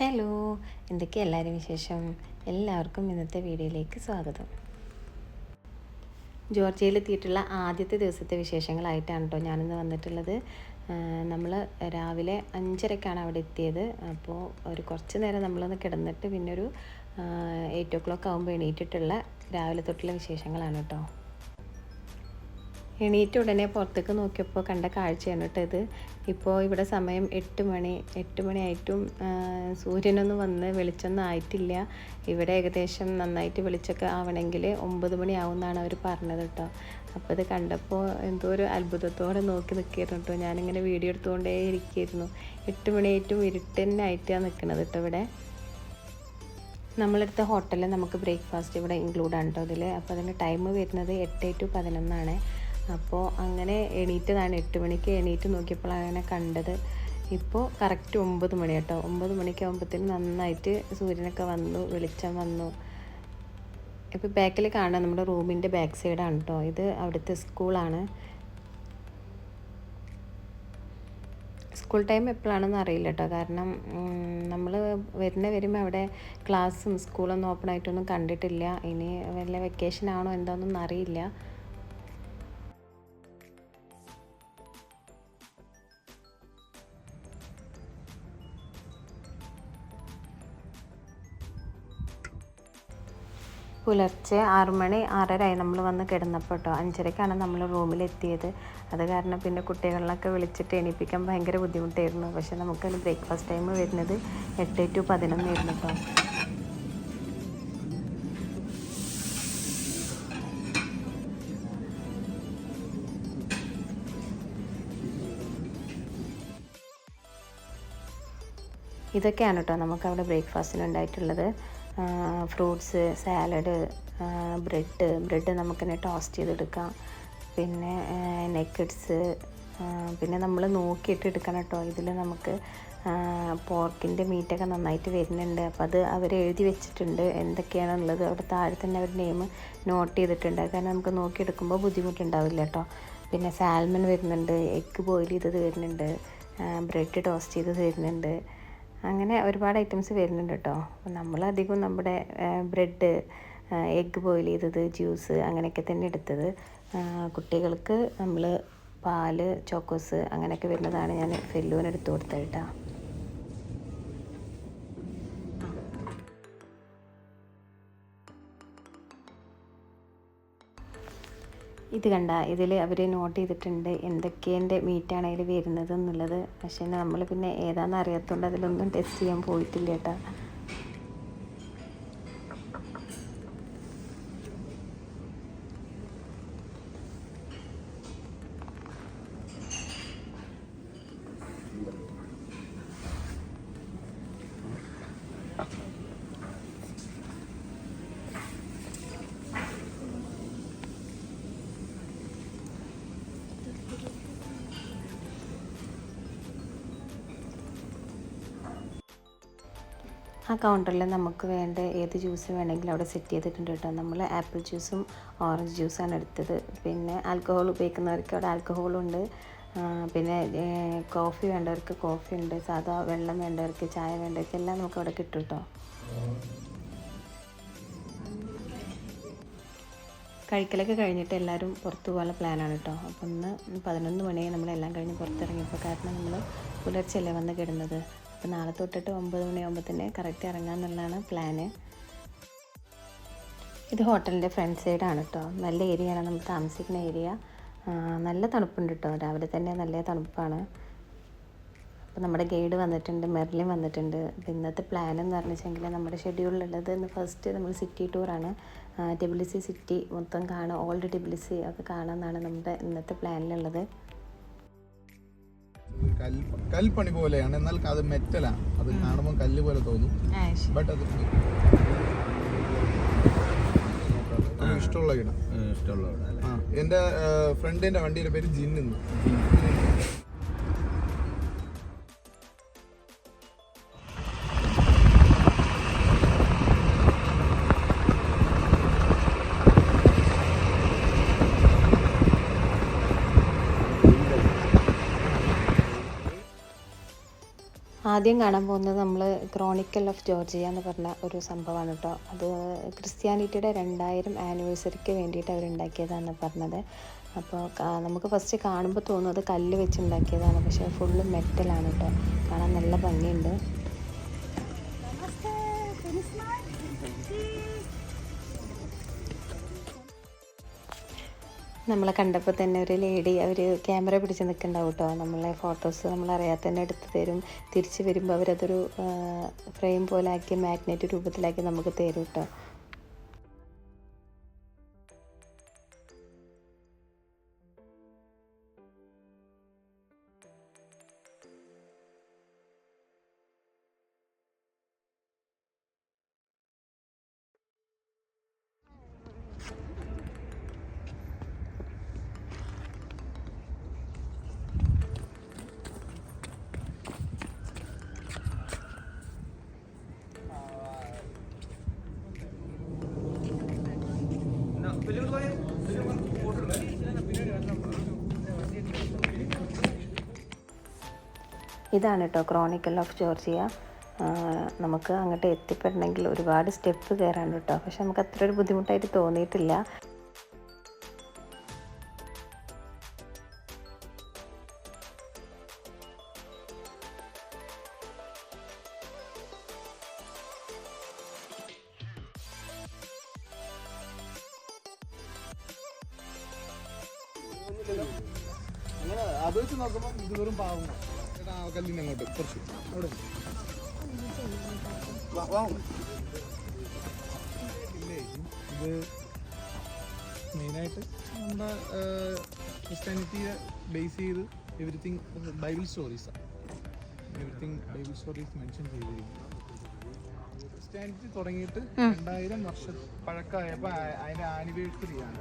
Hello, എന്തൊക്കെയാണ് എല്ലാവരും വിശേഷം? എല്ലാവർക്കും ഇന്നത്തെ വീഡിയോയിലേക്ക് സ്വാഗതം. ജോർജിയയിലെത്തിയിട്ടുള്ള ആദ്യത്തെ ദിവസത്തെ വിശേഷങ്ങളായിട്ടാണ് കേട്ടോ ഞാനിന്ന് വന്നിട്ടുള്ളത്. നമ്മൾ രാവിലെ 5:30ക്കാണ് അവിടെ എത്തിയത്. അപ്പോൾ കുറച്ച് നേരം നമ്മളൊന്ന് കിടന്നിട്ട് പിന്നെ ഒരു 8 o'clock ആകുമ്പോൾ എണീറ്റിട്ടുള്ള രാവിലെ തൊട്ടുള്ള വിശേഷങ്ങളാണ് കേട്ടോ. എണീറ്റ ഉടനെ പുറത്തേക്ക് നോക്കിയപ്പോൾ കണ്ട കാഴ്ചയാണ് കേട്ടോ ഇത്. ഇപ്പോൾ ഇവിടെ സമയം 8 മണിയായിട്ടും സൂര്യനൊന്നും വന്ന് വെളിച്ചമൊന്നും ആയിട്ടില്ല. ഇവിടെ ഏകദേശം നന്നായിട്ട് വെളിച്ചമൊക്കെ ആവണമെങ്കിൽ 9 മണിയാവുമെന്നാണ് അവർ പറഞ്ഞത് കേട്ടോ. അപ്പോൾ ഇത് കണ്ടപ്പോൾ എന്തോ ഒരു അത്ഭുതത്തോടെ നോക്കി നിൽക്കുകയായിരുന്നു കേട്ടോ. ഞാനിങ്ങനെ വീഡിയോ എടുത്തുകൊണ്ടേ ഇരിക്കുകയായിരുന്നു. 8 മണിയായിട്ടും ഇരുട്ടന്നായിട്ടാണ് നിൽക്കുന്നത് കേട്ടോ ഇവിടെ. നമ്മളെടുത്ത ഹോട്ടലിൽ നമുക്ക് ബ്രേക്ക്ഫാസ്റ്റ് ഇവിടെ ഇൻക്ലൂഡാണ് കേട്ടോ ഇതിൽ. അപ്പോൾ അതിൻ്റെ ടൈം വരുന്നത് 8 to 11 അപ്പോൾ അങ്ങനെ എണീറ്റതാണ്. 8 മണിക്ക് എണീറ്റ് നോക്കിയപ്പോഴാണ് അങ്ങനെ കണ്ടത്. ഇപ്പോൾ കറക്റ്റ് 9 മണി കേട്ടോ. 9 മണിക്കാകുമ്പോഴത്തേന് നന്നായിട്ട് സൂര്യനൊക്കെ വന്നു, വെളിച്ചം വന്നു. ഇപ്പോൾ ബാക്കിൽ കാണാം നമ്മുടെ റൂമിൻ്റെ ബാക്ക് സൈഡാണ് കേട്ടോ. ഇത് അവിടുത്തെ സ്കൂളാണ്. സ്കൂൾ ടൈം എപ്പോഴാണെന്ന് അറിയില്ല കേട്ടോ. കാരണം നമ്മൾ വരുമ്പോൾ അവിടെ ക്ലാസ്സും സ്കൂളൊന്നും ഓപ്പൺ ആയിട്ടൊന്നും കണ്ടിട്ടില്ല. ഇനി വല്ല വെക്കേഷൻ ആണോ എന്താണെന്നൊന്നും അറിയില്ല. പുലർച്ചെ 6 മണി 6:30 ആയി നമ്മൾ വന്ന് കിടന്നപ്പോൾ കേട്ടോ. 5:30ക്കാണ് നമ്മൾ റൂമിലെത്തിയത്. അത് കാരണം പിന്നെ കുട്ടികളിലൊക്കെ വിളിച്ചിട്ട് എണീപ്പിക്കാൻ ഭയങ്കര ബുദ്ധിമുട്ടായിരുന്നു. പക്ഷെ നമുക്കതിന് ബ്രേക്ക്ഫാസ്റ്റ് ടൈം വരുന്നത് 8 to 11 ആയിരുന്നു കേട്ടോ. ഇതൊക്കെയാണ് കേട്ടോ നമുക്കവിടെ ബ്രേക്ക്ഫാസ്റ്റിന് ഉണ്ടായിട്ടുള്ളത്. ഫ്രൂട്ട്സ്, സാലഡ്, ബ്രെഡ് നമുക്കിങ്ങനെ ടോസ്റ്റ് ചെയ്തെടുക്കാം. പിന്നെ നെഗറ്റ്സ്, പിന്നെ നമ്മൾ നോക്കിയിട്ട് എടുക്കണം കേട്ടോ. ഇതിൽ നമുക്ക് പോർക്കിൻ്റെ മീറ്റൊക്കെ നന്നായിട്ട് വരുന്നുണ്ട്. അപ്പോൾ അത് അവർ എഴുതി വെച്ചിട്ടുണ്ട് എന്തൊക്കെയാണുള്ളത്. അവിടെ താഴെ തന്നെ അവർ നെയിം നോട്ട് ചെയ്തിട്ടുണ്ട്. കാരണം നമുക്ക് നോക്കിയെടുക്കുമ്പോൾ ബുദ്ധിമുട്ടുണ്ടാവില്ല കേട്ടോ. പിന്നെ സാൽമൺ വരുന്നുണ്ട്, എഗ്ഗ് ബോയിൽ ചെയ്തത് വരുന്നുണ്ട്, ബ്രെഡ് ടോസ്റ്റ് ചെയ്തത് വരുന്നുണ്ട്. അങ്ങനെ ഒരുപാട് ഐറ്റംസ് വരുന്നുണ്ട് കേട്ടോ. നമ്മളധികം നമ്മുടെ ബ്രെഡ്, എഗ്ഗ് ബോയിൽ ചെയ്തത്, ജ്യൂസ് അങ്ങനെയൊക്കെ തന്നെ എടുത്തത്. കുട്ടികൾക്ക് നമ്മൾ പാല്, ചോക്കോസ് അങ്ങനെയൊക്കെ വരുന്നതാണ് ഞാൻ ഫെല്ലുവിന് എടുത്തു കൊടുത്തത് കേട്ടോ. ഇത് കണ്ട, ഇതിൽ അവർ നോട്ട് ചെയ്തിട്ടുണ്ട് എന്തൊക്കെയതിൻ്റെ മീറ്റാണ് അതിൽ വരുന്നത് എന്നുള്ളത്. പക്ഷേ നമ്മൾ പിന്നെ ഏതാണെന്ന് അറിയാത്തതുകൊണ്ട് അതിലൊന്നും ടെസ്റ്റ് ചെയ്യാൻ പോയിട്ടില്ല കേട്ടോ. ആ കൗണ്ടറിൽ നമുക്ക് വേണ്ട ഏത് ജ്യൂസ് വേണമെങ്കിലും അവിടെ സെറ്റ് ചെയ്തിട്ടുണ്ട് കേട്ടോ. നമ്മൾ ആപ്പിൾ ജ്യൂസും ഓറഞ്ച് ജ്യൂസാണ് എടുത്തത്. പിന്നെ ആൽക്കഹോൾ ഉപയോഗിക്കുന്നവർക്ക് അവിടെ ആൽക്കഹോളും ഉണ്ട്. പിന്നെ കോഫി വേണ്ടവർക്ക് കോഫി ഉണ്ട്, സാധാ വെള്ളം വേണ്ടവർക്ക്, ചായ വേണ്ടവർക്ക് എല്ലാം നമുക്ക് അവിടെ കിട്ടും കേട്ടോ. കഴിക്കലൊക്കെ കഴിഞ്ഞിട്ട് എല്ലാവരും പുറത്തു പോകാനുള്ള പ്ലാനാണ് കേട്ടോ. അപ്പോൾ ഇന്ന് 11 മണിയായി നമ്മളെല്ലാം കഴിഞ്ഞ് പുറത്തിറങ്ങിയപ്പോൾ. കാരണം നമ്മൾ പുലർച്ചെയല്ലേ വന്ന് കിടന്നത്. അപ്പോൾ നാളെ തൊട്ടിട്ട് 9 മണിയാകുമ്പോൾ തന്നെ കറക്റ്റ് ഇറങ്ങാമെന്നുള്ളതാണ് പ്ലാന്. ഇത് ഹോട്ടലിൻ്റെ ഫ്രണ്ട് സൈഡാണ് കേട്ടോ. നല്ല ഏരിയയാണ് നമ്മൾ താമസിക്കുന്ന ഏരിയ. നല്ല തണുപ്പുണ്ട് കേട്ടോ. രാവിലെ തന്നെ നല്ല തണുപ്പാണ്. അപ്പോൾ നമ്മുടെ ഗൈഡ് വന്നിട്ടുണ്ട്, മെർലിൻ വന്നിട്ടുണ്ട്. അപ്പോൾ ഇന്നത്തെ പ്ലാൻ എന്ന് പറഞ്ഞിട്ടുണ്ടെങ്കിൽ നമ്മുടെ ഷെഡ്യൂളിലുള്ളത് ഇന്ന് ഫസ്റ്റ് നമ്മൾ സിറ്റി ടൂറാണ്. ടിബിലിസി സിറ്റി മൊത്തം കാണാം, ഓൾഡ് ടിബിലിസി ഒക്കെ കാണാമെന്നാണ് നമ്മുടെ ഇന്നത്തെ പ്ലാനിലുള്ളത്. കൽപ്പണി പോലെയാണ്, എന്നാൽ അത് മെറ്റലാണ്. അത് കാണുമ്പോൾ കല്ല് പോലെ തോന്നും. ബട്ട് അത് ഇഷ്ടമുള്ള ഇടം. എൻ്റെ ഫ്രണ്ടിന്റെ വണ്ടിയുടെ പേര് ജിന്നു. ആദ്യം കാണാൻ പോകുന്നത് നമ്മൾ ക്രോണിക്കൽ ഓഫ് ജോർജിയ എന്ന് പറഞ്ഞ ഒരു സംഭവമാണ് കേട്ടോ. അത് ക്രിസ്ത്യാനിറ്റിയുടെ 2000 ആനിവേഴ്സറിക്ക് വേണ്ടിയിട്ട് അവരുണ്ടാക്കിയതാണ് പറഞ്ഞത്. അപ്പോൾ നമുക്ക് ഫസ്റ്റ് കാണുമ്പോൾ തോന്നും അത് കല്ല് വെച്ച് ഉണ്ടാക്കിയതാണ്, പക്ഷേ ഫുള്ള് മെറ്റലാണ് കേട്ടോ. കാണാൻ നല്ല ഭംഗിയുണ്ട്. നമ്മളെ കണ്ടപ്പോൾ തന്നെ ഒരു ലേഡി അവർ ക്യാമറ പിടിച്ച് നിൽക്കുന്നുണ്ടാവും കേട്ടോ. നമ്മളെ ഫോട്ടോസ് നമ്മളറിയാതെ തന്നെ എടുത്ത് തരും. തിരിച്ച് വരുമ്പോൾ അവരതൊരു ഫ്രെയിം പോലെ ആക്കി മാഗ്നറ്റ് രൂപത്തിലാക്കി നമുക്ക് തരും കേട്ടോ. ഇതാണ് കേട്ടോ ക്രോണിക്കൽ ഓഫ് ജോർജിയ. നമുക്ക് അങ്ങോട്ട് എത്തിപ്പെടണമെങ്കിൽ ഒരുപാട് സ്റ്റെപ്പ് കയറാണ്ട് കേട്ടോ. പക്ഷെ നമുക്ക് അത്ര ഒരു ബുദ്ധിമുട്ടായിട്ട് തോന്നിയിട്ടില്ല. അത് വെച്ച് നോക്കുമ്പോൾ ഇത് വെറും പാവം. കല്ലിന് അങ്ങോട്ട് കുറച്ച് അവിടെ ഇല്ലേ. ഇത് മെയിനായിട്ട് നമ്മുടെ ക്രിസ്ത്യാനിറ്റിയെ ബേസ് ചെയ്ത് എവറിത്തിങ് ബൈബിൾ സ്റ്റോറീസാണ്. ബൈബിൾ സ്റ്റോറീസ് മെൻഷൻ ചെയ്തിരിക്കുന്നു. ക്രിസ്ത്യാനിറ്റി തുടങ്ങിയിട്ട് 2000 വർഷം പഴക്കമായപ്പോൾ അതിൻ്റെ ആനിവേഴ്സറിയാണ്.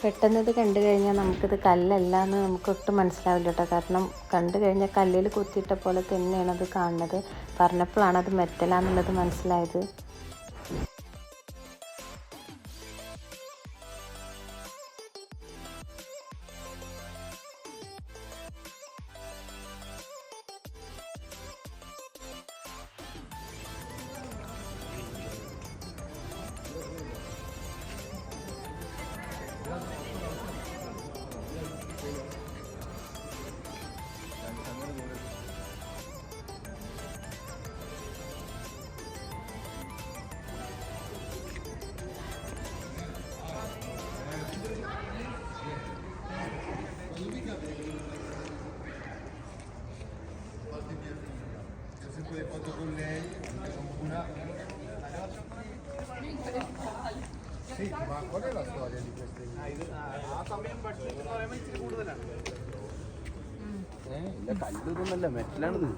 പെട്ടെന്ന് ഇത് കണ്ടു കഴിഞ്ഞാൽ നമുക്കിത് കല്ലല്ല എന്ന് നമുക്കൊട്ടും മനസ്സിലാവില്ല കേട്ടോ. കാരണം കണ്ടു കഴിഞ്ഞാൽ കല്ലിൽ കുത്തിയിട്ട പോലെ തന്നെയാണ് അത് കാണുന്നത്. പറഞ്ഞപ്പോഴാണ് അത് മെറ്റലാന്നുള്ളത് മനസ്സിലായത്. Foto con lei, una... Sì, ma qual è la storia di queste? കല്ലൊന്നുമല്ല, മെറ്റലാണിത്.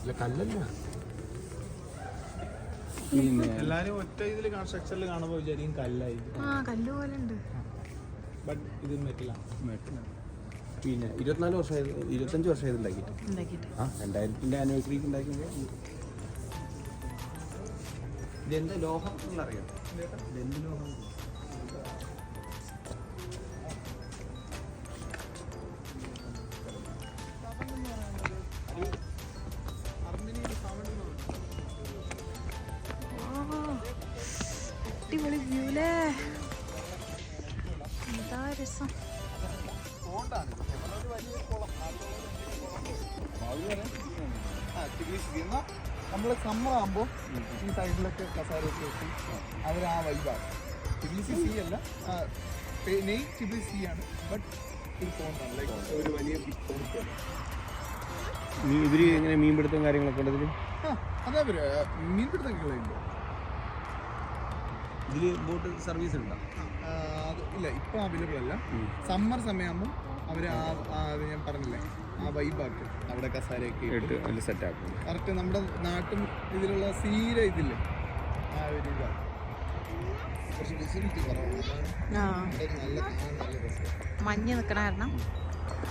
ഇല്ല, കല്ലല്ല. പിന്നെ എല്ലാരും ഒറ്റ ഇതിൽ സ്ട്രക്ചറിൽ കാണുമ്പോൾ വിചാരിക്കും കല്ലായി. കല്ല് പോലെ ഉണ്ട്. ബട്ട് ഇത് മെറ്റലാണ്. മെറ്റലാണ്. പിന്നെ 25 വർഷമായി ഉണ്ടാക്കിയിട്ട്. ആ 2000 ആനിവേഴ്സറിക്ക് ഉണ്ടാക്കിയത്. ഇതെന്താ ലോഹം എന്നറിയാം. ഇതെന്ത് ലോഹം? അടിപൊളി വ്യൂലേ. എന്താ രസം. നമ്മള് സമ്മർ ആകുമ്പോൾ ഈ സൈഡിലൊക്കെ കസാരയൊക്കെ വെച്ച് അവർ ആ വൈബാണ്. ടിബിലിസി സീ അല്ല, നെയ് ടിബിലിസി ആണ്. ബട്ട് ഇത് പോണ്ടാണ് ലൈക്ക് ഒരു വലിയ ബിഗ് പോണ്ട്. ഇവര് എങ്ങനെ മീൻപിടുത്തം കാര്യങ്ങളൊക്കെ ഉണ്ടതിൽ? അതെ, മീൻപിടുത്തമൊക്കെ ഉണ്ട്. ഇതിൽ ബോട്ട് സർവീസ് ഉണ്ടോ? അത് ഇല്ല, ഇപ്പം അവൈലബിൾ അല്ല. സമ്മർ സമയമാകുമ്പോൾ അവർ ഞാൻ പറഞ്ഞില്ലേ ആ വൈബാക്കും. അവിടെ കസാരയൊക്കെ ഇട്ട് അതിൽ സെറ്റാക്കും. കറക്റ്റ് നമ്മുടെ നാട്ടും ഇതിലുള്ള സീര ഇതില്ലേ ആ ഒരു ഇതാണ്. കുറച്ച് വിസിബിലിറ്റി കുറവാണ്. അതാണ് ഇവിടെ നല്ല കാണാൻ നല്ല രസം. മഞ്ഞ് നിൽക്കണ കാരണം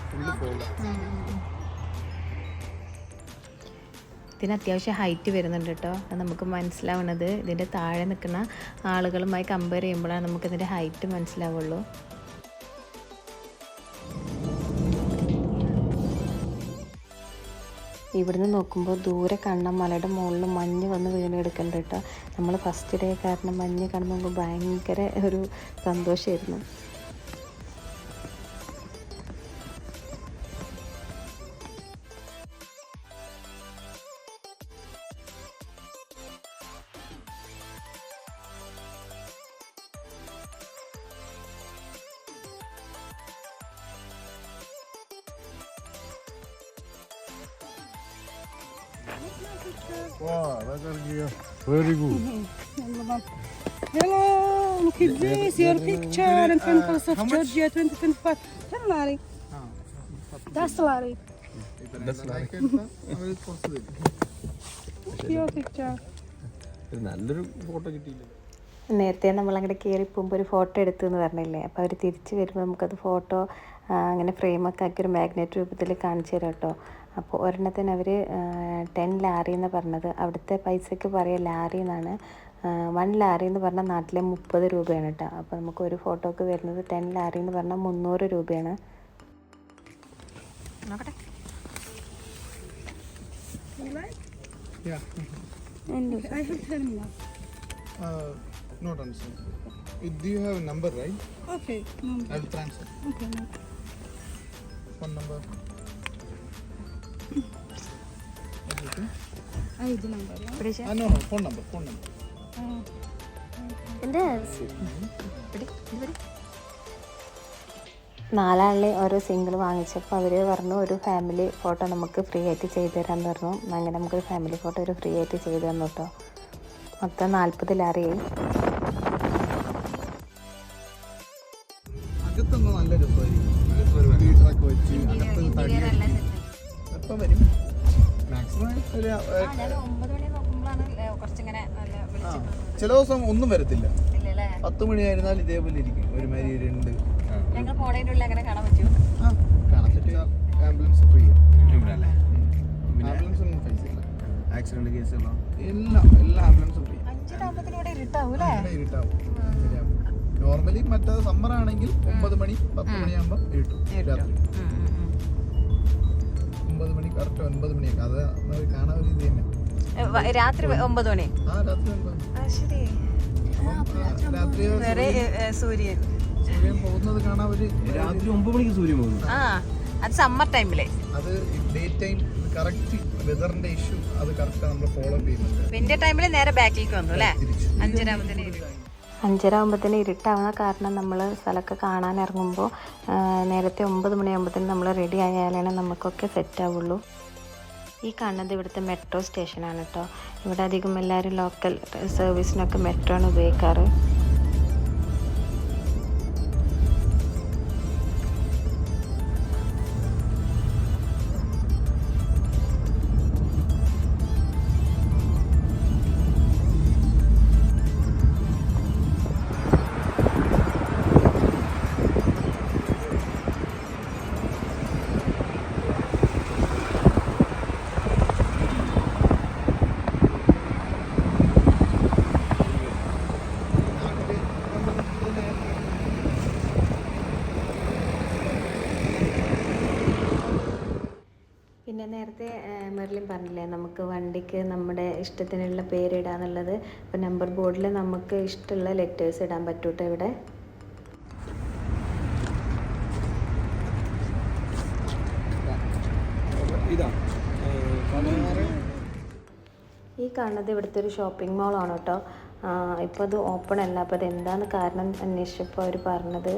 ഫുള്ള് ഫോഗ്. ഇതിന് അത്യാവശ്യം ഹൈറ്റ് വരുന്നുണ്ട് കേട്ടോ. അത് നമുക്ക് മനസ്സിലാവുന്നത് ഇതിൻ്റെ താഴെ നിൽക്കുന്ന ആളുകളുമായി കമ്പയർ ചെയ്യുമ്പോഴാണ് നമുക്കിതിൻ്റെ ഹൈറ്റ് മനസ്സിലാവുള്ളൂ. ഇവിടുന്ന് നോക്കുമ്പോൾ ദൂരെ കണ്ണ മലയുടെ മുകളിൽ മഞ്ഞ് വന്ന് വീണെടുക്കുന്നുണ്ട് കേട്ടോ. നമ്മൾ ഫസ്റ്റ് ഡേ കാരണം മഞ്ഞ് കാണുമ്പോൾ നമുക്ക് ഭയങ്കര ഒരു സന്തോഷമായിരുന്നു. Wow, that's very good. Hello, look at this, your picture in front of Georgia 2025. Tell Larry. That's Larry. Your picture. നല്ലൊരു ഫോട്ടോ കിട്ടിയില്ല. നേരത്തെ നമ്മളങ്ങനെ കയറി പോകുമ്പോൾ ഒരു ഫോട്ടോ എടുത്തു എന്ന് പറഞ്ഞില്ലേ, അപ്പോൾ അവർ തിരിച്ച് വരുമ്പോൾ നമുക്കത് ഫോട്ടോ അങ്ങനെ ഫ്രെയിമൊക്കെ ആക്കി ഒരു മാഗ്നറ്റ് രൂപത്തിൽ കാണിച്ചു തരാം കേട്ടോ. അപ്പോൾ ഒരെണ്ണത്തിന് അവർ 10 ലാരി എന്ന് പറഞ്ഞത്, അവിടുത്തെ പൈസയ്ക്ക് പറയുക ലാരി എന്നാണ്. 1 ലാരി എന്ന് പറഞ്ഞാൽ നാട്ടിലെ 30 രൂപയാണ് കേട്ടോ. അപ്പോൾ നമുക്ക് ഒരു ഫോട്ടോക്ക് വരുന്നത് 10 ലാരി എന്ന് പറഞ്ഞാൽ 300 രൂപയാണ്. Yeah. And I have 10 more. Not understand. Do you have a number, right? Okay. I will transfer. Okay. No. Phone number. I have the number. Yeah? No. Phone number. എൻ്റെ 4 ആളിലെ ഓരോ സിംഗിൾ വാങ്ങിച്ചപ്പോൾ അവർ പറഞ്ഞു ഒരു family photo നമുക്ക് free ആയിട്ട് ചെയ്തു തരാമെന്ന് പറഞ്ഞു. അങ്ങനെ നമുക്കൊരു ഫാമിലി ഫോട്ടോ ഒരു ഫ്രീ ആയിട്ട് ചെയ്തു തന്നു കേട്ടോ. മൊത്തം 40 ലാരിയായി. അകത്തൊന്നും നല്ല രസമായിരിക്കും. വീട്ടറൊക്കെ വെച്ച് അകത്ത് തടി എപ്പം വരും മാക്സിമം ഒരു ചില ദിവസം ഒന്നും വരത്തില്ല. 10 മണിയായിരുന്നാൽ ഇതേപോലെ ഇരിക്കും. ഒരുമാതിരി 2 കാണാൻ പറ്റും. Ambulance free. ആംബുലൻസ് ഒന്നും പൈസ ഇല്ല. ആക്സിഡന്റ് കേസുകളോ എല്ലാ ആംബുലൻസും ഫ്രീ. ഇരുട്ടാവും. നോർമലി മറ്റേ സമ്മർ ആണെങ്കിൽ 9 മണി 10 മണിയാകുമ്പോൾ ഇരുട്ടും. രാത്രി 9 മണി കറക്റ്റ് 9 മണിയൊക്കെ അത് കാണാൻ ഒരു ഇത് തന്നെ. രാത്രി 9 മണി. ആ രാത്രി 9 മണി. ശരി. രാത്രി സൂര്യൻ പോകുന്നത് കാണാൻ ഒരു രാത്രി 9 മണിക്ക് സൂര്യൻ പോകുന്നു. അത് സമ്മർ ടൈമിലെ. അത് ഡേ ടൈം കറക്റ്റ് വെതറിന്റെ ഇഷ്യൂ അത് കറക്റ്റ് നമ്മൾ ഫോളോ ചെയ്യുന്നുണ്ട്. വിന്റർ ടൈമിൽ നേരെ ബാക്കിലേക്ക് വന്നു അല്ലേ? 5:30 ആകുമ്പോഴത്തേന് ഇരുട്ടാവുന്ന കാരണം നമ്മൾ സ്ഥലമൊക്കെ കാണാൻ ഇറങ്ങുമ്പോൾ നേരത്തെ 9 മണിയാകുമ്പോഴത്തേന് നമ്മൾ റെഡി ആയാലാണ് നമുക്കൊക്കെ സെറ്റ് ആവുള്ളൂ. ഈ കാണുന്നത് ഇവിടുത്തെ മെട്രോ സ്റ്റേഷനാണ് കേട്ടോ. ഇവിടെ അധികം എല്ലാവരും ലോക്കൽ സർവീസിനൊക്കെ മെട്രോ ആണ് ഉപയോഗിക്കാറ്. പിന്നെ നേരത്തെ മെർലിൻ പറഞ്ഞില്ലേ നമുക്ക് വണ്ടിക്ക് നമ്മുടെ ഇഷ്ടത്തിനുള്ള പേരിടാന്നുള്ളത്. അപ്പോൾ നമ്പർ ബോർഡിൽ നമുക്ക് ഇഷ്ടമുള്ള ലെറ്റേഴ്സ് ഇടാൻ പറ്റൂട്ടോ ഇവിടെ. ഈ കാണുന്നത് ഇവിടുത്തെ ഒരു ഷോപ്പിംഗ് മോളാണ് കേട്ടോ. ഇപ്പോൾ അത് ഓപ്പൺ അല്ല. അപ്പോൾ അത് എന്താണ് കാരണം അന്വേഷിച്ചപ്പോൾ അവർ പറഞ്ഞത്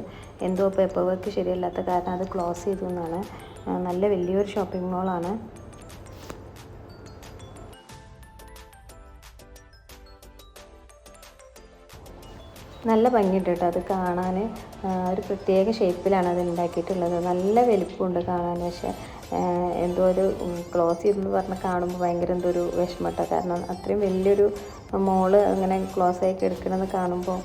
എന്തോ പേപ്പർ വർക്ക് ശരിയല്ലാത്ത കാരണം അത് ക്ലോസ് ചെയ്തു എന്നാണ്. നല്ല വലിയൊരു ഷോപ്പിംഗ് മോളാണ്. നല്ല ഭംഗിയുണ്ട് കേട്ടോ അത് കാണാൻ. ഒരു പ്രത്യേക ഷേപ്പിലാണ് അത് ഉണ്ടാക്കിയിട്ടുള്ളത്. നല്ല വലിപ്പമുണ്ട് കാണാൻ. പക്ഷേ എന്തോ ഒരു ക്ലോസ് ചെയ്തെന്ന് പറഞ്ഞ് കാണുമ്പോൾ ഭയങ്കര എന്തോ ഒരു വിഷമട്ടോ. കാരണം അത്രയും വലിയൊരു മോള് അങ്ങനെ ക്ലോസ് ആയി കിടക്കണമെന്ന് കാണുമ്പോൾ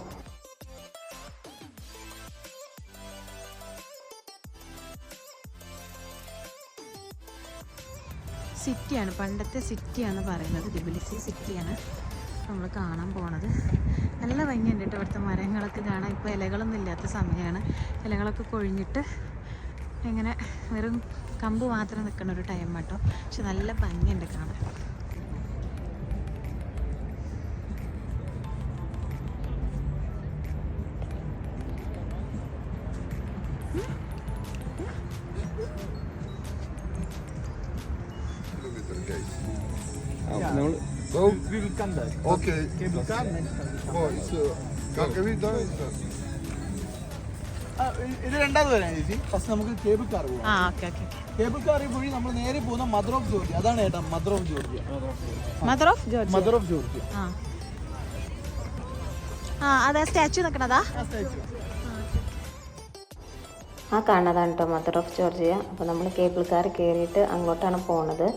സിറ്റിയാണ്, പണ്ടത്തെ സിറ്റിയാണ് പറയുന്നത്. ടിബിലിസി സിറ്റിയാണ് നമ്മൾ കാണാൻ പോണത്. നല്ല ഭംഗിയുണ്ട് കേട്ടോ ഇവിടുത്തെ മരങ്ങളൊക്കെ കാണാൻ. ഇപ്പോൾ ഇലകളൊന്നും ഇല്ലാത്ത സമയമാണ്. ഇലകളൊക്കെ കൊഴിഞ്ഞിട്ട് ഇങ്ങനെ വെറും കമ്പ് മാത്രം നിൽക്കുന്ന ഒരു ടൈം കേട്ടോ. പക്ഷെ നല്ല ഭംഗിയുണ്ട് കാണാൻ. We will come back. Okay. Cable car next time. Oh, it's can we do it? ഇത് രണ്ടാമത് വരാൻ ചേച്ചി. ഫസ്റ്റ് നമുക്ക് കേബിൾ കാർ പോകാം. Okay okay. കേബിൾ കാറിൽ പോയി നമ്മൾ നേരെ പോകുന്ന മദർ ഓഫ് ജോർജിയ. അതാണ് ഏട്ടാ mother of Georgia. Mother of Georgia. Mother of Georgia. അതാ സ്റ്റാച്ചു നിൽക്കണതാ. ആ കാണുന്നതാണ് കേട്ടോ മദർ ഓഫ് ജോർജിയ. അപ്പോൾ നമ്മൾ കേബിൾ കാർ കയറിയിട്ട് അങ്ങോട്ടാണ് പോണത്.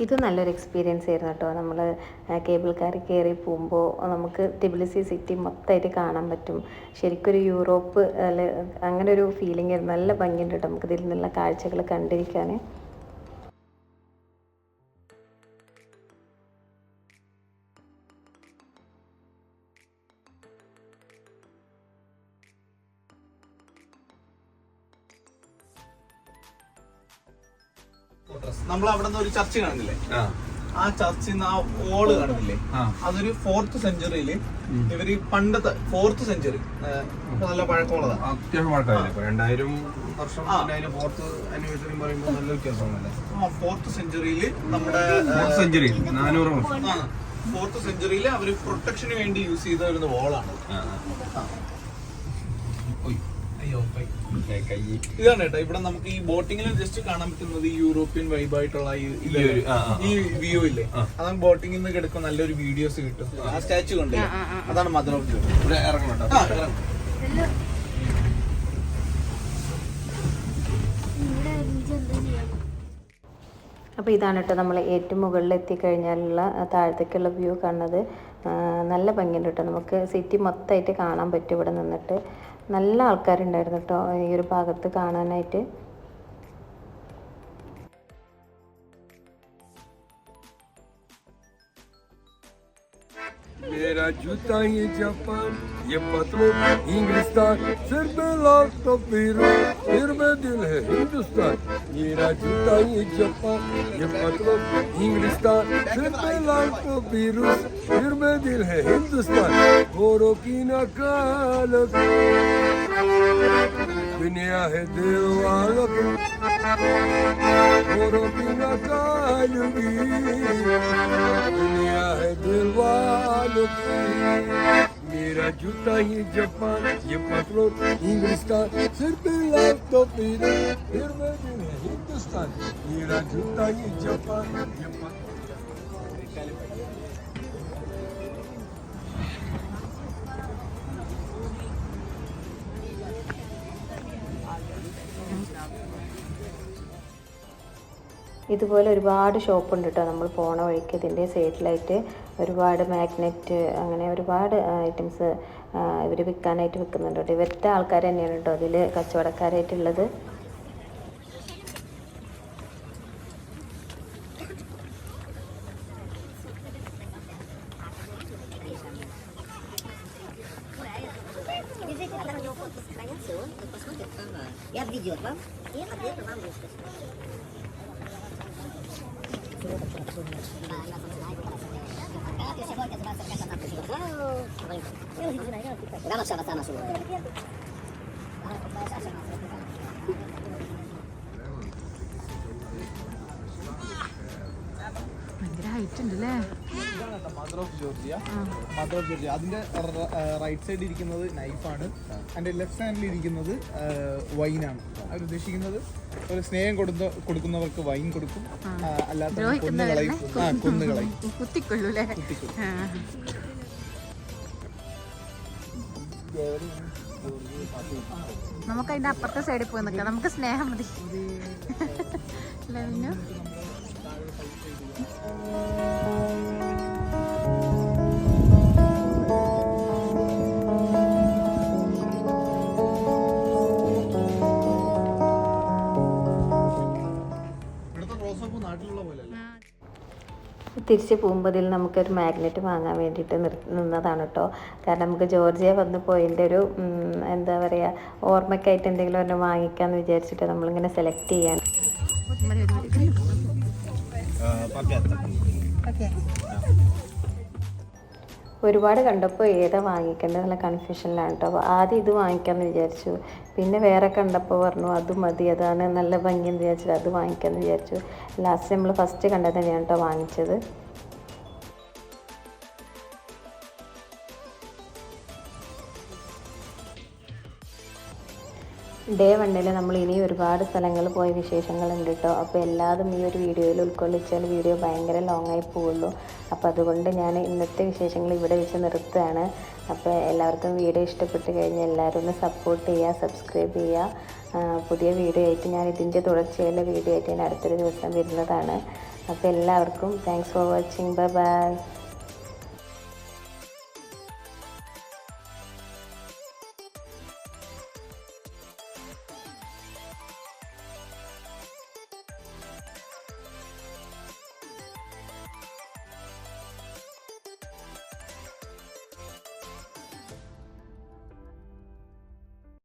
ഇത് നല്ലൊരു എക്സ്പീരിയൻസ് ആയിരുന്നു കേട്ടോ. നമ്മൾ കേബിൾ കാർ കയറി പോകുമ്പോൾ നമുക്ക് ടിബിലിസി സിറ്റി മൊത്തമായിട്ട് കാണാൻ പറ്റും. ശരിക്കൊരു യൂറോപ്പ് അല്ലെ അങ്ങനെ ഒരു ഫീലിംഗ് ആയിരുന്നു. നല്ല ഭംഗിയുണ്ട് കേട്ടോ നമുക്ക് ഇതിൽ നിന്നുള്ള കാഴ്ചകൾ കണ്ടിരിക്കാൻ. നമ്മൾ അവിടെ നിന്ന് ഒരു ചർച്ച് കാണുന്നില്ലേ, ആ ചർച്ചിൽ നിന്ന് ആ ഓള് കാണുന്നില്ലേ, അതൊരു 4th സെഞ്ചുറിയില് ഇവര് പണ്ടത്തെ 4th സെഞ്ചുറി നല്ല പഴക്കമുള്ളതാണ്. അത്യാവശ്യം പഴക്കമില്ല. 2000 വർഷം 4th ആനിവേഴ്സറി പറയുമ്പോൾ നല്ല വ്യത്യാസമാണല്ലേ. 4th സെഞ്ചുറിയില് നമ്മുടെ 4th സെഞ്ചുറി 400 വർഷം 4th സെഞ്ചുറിയില് അവര് പ്രൊട്ടക്ഷന് വേണ്ടി യൂസ് ചെയ്ത വരുന്ന വോളാണ്. ഇതാണ് കേട്ടോ ഇവിടെ നമുക്ക് ഈ ബോട്ടിങ്ങിൽ ജസ്റ്റ് കാണാൻ പറ്റുന്നത് ഈ യൂറോപ്യൻ വൈബായിട്ടുള്ള ഈ വ്യൂ ഇല്ലേ, അതാണ് ബോട്ടിങ്ങിൽ നിന്ന് കിടക്കുന്ന നല്ലൊരു വീഡിയോസ് കിട്ടും. ആ സ്റ്റാച്ചു കണ്ടില്ലേ, അതാണ് മദർ ഓഫ് ജോർജിയ. ഇവിടെ ഇറങ്ങണം. അപ്പോൾ ഇതാണ് കേട്ടോ നമ്മൾ ഏറ്റവും മുകളിൽ എത്തിക്കഴിഞ്ഞാലുള്ള താഴത്തേക്കുള്ള വ്യൂ കാണുന്നത്. നല്ല ഭംഗിയുണ്ട് കേട്ടോ. നമുക്ക് സിറ്റി മൊത്തമായിട്ട് കാണാൻ പറ്റും ഇവിടെ നിന്നിട്ട്. നല്ല ആൾക്കാരുണ്ടായിരുന്നു കേട്ടോ ഈ ഒരു ഭാഗത്ത് കാണാനായിട്ട്. मेरा जूता ये जापान, ये पतलून इंग्लिस्तान, सिर पे लाल तो फिर में दिल है हिंदुस्तान। मेरा जूता ये जापान, ये पतलून इंग्लिस्तान, सिर पे लाल तो फिर में दिल है हिंदुस्तान। गोरों की नकाल दुनिया है दिल वालों की, गोरों की नकाल दुनिया है दिल वालों की। मेरा जूता ये जापान, ये पतलून इंग्लिस्तान, सिर पे लाल तो फिर में दिल है हिंदुस्तान। मेरा जूता ये जापान, ये पतलून ഇതുപോലെ ഒരുപാട് ഷോപ്പുണ്ട് കേട്ടോ നമ്മൾ പോണ വഴിക്ക്. ഇതിൻ്റെ സൈഡിലായിട്ട് ഒരുപാട് മാഗ്നറ്റ് അങ്ങനെ ഒരുപാട് ഐറ്റംസ് ഇവർ വിൽക്കാനായിട്ട് വിൽക്കുന്നുണ്ട് കേട്ടോ. ഇവരുടെ ആൾക്കാർ തന്നെയാണ് കേട്ടോ അതിൽ കച്ചവടക്കാരായിട്ടുള്ളത്. Я в видео вам и ответ вам вышлю. ഭയങ്കര ഹൈറ്റ് ഉണ്ട് അല്ലേ? Mother of Georgia. Mother of Georgia അതിന്റെ റൈറ്റ് സൈഡിൽ ഇരിക്കുന്നത് നൈഫാണ്, അതിന്റെ ലെഫ്റ്റ് ഹാൻഡിൽ ഇരിക്കുന്നത് വൈനാണ്. അവർ ഉദ്ദേശിക്കുന്നത് ഒരു സ്നേഹം കൊടുക്കുന്നവർക്ക് വൈൻ കൊടുക്കും, അല്ലാത്ത കൊന്നുകളയും. കുത്തിക്കൊള്ളൂ അല്ലേ? നമുക്ക് അതിന്റെ അപ്പുറത്തെ സൈഡിൽ പോയി നിൽക്കാം. നമുക്ക് സ്നേഹം മതി അല്ലേ പിന്നെ? നാട്ടിലുള്ള പോലെ തിരിച്ച് പോകുമ്പോൾ ഇതിൽ നമുക്കൊരു മാഗ്നറ്റ് വാങ്ങാൻ വേണ്ടിയിട്ട് നിന്നതാണ് കേട്ടോ. കാരണം നമുക്ക് ജോർജിയ വന്ന് പോയതിൻ്റെ ഒരു എന്താ പറയുക ഓർമ്മയ്ക്കായിട്ട് എന്തെങ്കിലും ഒരെണ്ണം വാങ്ങിക്കാമെന്ന് വിചാരിച്ചിട്ട് നമ്മളിങ്ങനെ സെലക്ട് ചെയ്യാൻ. ഒരുപാട് കണ്ടപ്പോൾ ഏതാ വാങ്ങിക്കേണ്ടത് നല്ല കൺഫ്യൂഷനിലാണ് കേട്ടോ. അപ്പോൾ ആദ്യം ഇത് വാങ്ങിക്കാമെന്ന് വിചാരിച്ചു, പിന്നെ വേറെ കണ്ടപ്പോൾ പറഞ്ഞു അത് മതി, അതാണ് നല്ല ഭംഗിയെന്ന് വിചാരിച്ചിട്ട് അത് വാങ്ങിക്കാമെന്ന് വിചാരിച്ചു. ലാസ്റ്റ് നമ്മൾ ഫസ്റ്റ് കണ്ടത് തന്നെയാണ് കേട്ടോ വാങ്ങിച്ചത്. ഡേ 1 നമ്മൾ ഇനി ഒരുപാട് സ്ഥലങ്ങൾ പോയ വിശേഷങ്ങളുണ്ട് കേട്ടോ. അപ്പോൾ എല്ലാതും ഈ ഒരു വീഡിയോയിൽ ഉൾക്കൊള്ളിച്ചാൽ വീഡിയോ ഭയങ്കര ലോങ് ആയി പോവുള്ളൂ. അപ്പോൾ അതുകൊണ്ട് ഞാൻ ഇന്നത്തെ വിശേഷങ്ങൾ ഇവിടെ വെച്ച് നിർത്തുകയാണ്. അപ്പോൾ എല്ലാവർക്കും വീഡിയോ ഇഷ്ടപ്പെട്ട് കഴിഞ്ഞാൽ എല്ലാവരും ഒന്ന് സപ്പോർട്ട് ചെയ്യുക, സബ്സ്ക്രൈബ് ചെയ്യുക. പുതിയ വീഡിയോ ആയിട്ട് ഞാൻ ഇതിൻ്റെ തുടർച്ചയുള്ള വീഡിയോ ആയിട്ട് ഞാൻ അടുത്തൊരു ദിവസം വരുന്നതാണ്. അപ്പോൾ എല്ലാവർക്കും thanks for watching. Bye bye.